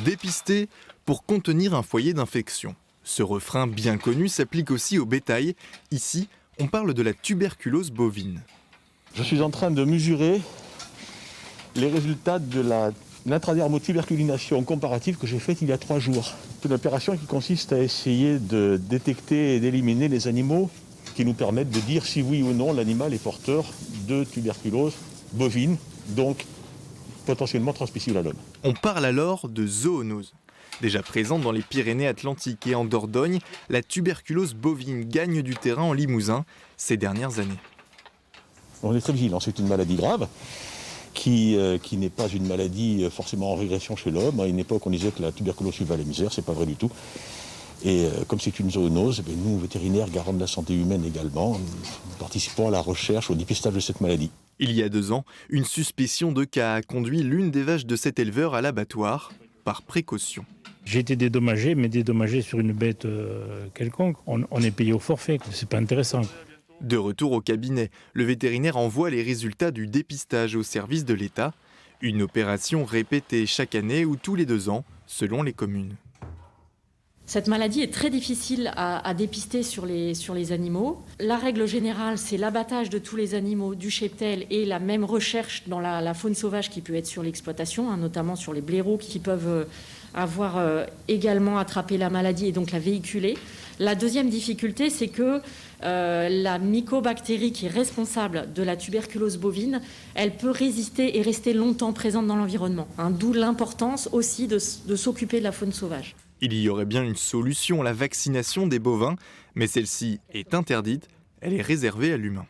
Dépister pour contenir un foyer d'infection. Ce refrain bien connu s'applique aussi au bétail. Ici, on parle de la tuberculose bovine. Je suis en train de mesurer les résultats de l'intradermotuberculination comparative que j'ai faite il y a 3 jours. C'est une opération qui consiste à essayer de détecter et d'éliminer les animaux qui nous permettent de dire si oui ou non l'animal est porteur de tuberculose bovine, donc potentiellement transmissible à l'homme. On parle alors de zoonose. Déjà présente dans les Pyrénées-Atlantiques et en Dordogne, la tuberculose bovine gagne du terrain en Limousin ces dernières années. On est très vigilant, c'est une maladie grave qui n'est pas une maladie forcément en régression chez l'homme. À une époque, on disait que la tuberculose suivait la misère, c'est pas vrai du tout. Et comme c'est une zoonose, nous, vétérinaires, garants de la santé humaine également, nous participons à la recherche, au dépistage de cette maladie. Il y a 2 ans, une suspicion de cas a conduit l'une des vaches de cet éleveur à l'abattoir, par précaution. J'ai été dédommagé, mais dédommagé sur une bête quelconque. On est payé au forfait, c'est pas intéressant. De retour au cabinet, le vétérinaire envoie les résultats du dépistage au service de l'État. Une opération répétée chaque année ou tous les 2 ans, selon les communes. Cette maladie est très difficile à dépister sur les animaux. La règle générale, c'est l'abattage de tous les animaux du cheptel et la même recherche dans la faune sauvage qui peut être sur l'exploitation, notamment sur les blaireaux qui peuvent avoir également attrapé la maladie et donc la véhiculer. La deuxième difficulté, c'est que la mycobactérie qui est responsable de la tuberculose bovine, elle peut résister et rester longtemps présente dans l'environnement. D'où l'importance aussi de s'occuper de la faune sauvage. Il y aurait bien une solution, la vaccination des bovins, mais celle-ci est interdite, elle est réservée à l'humain.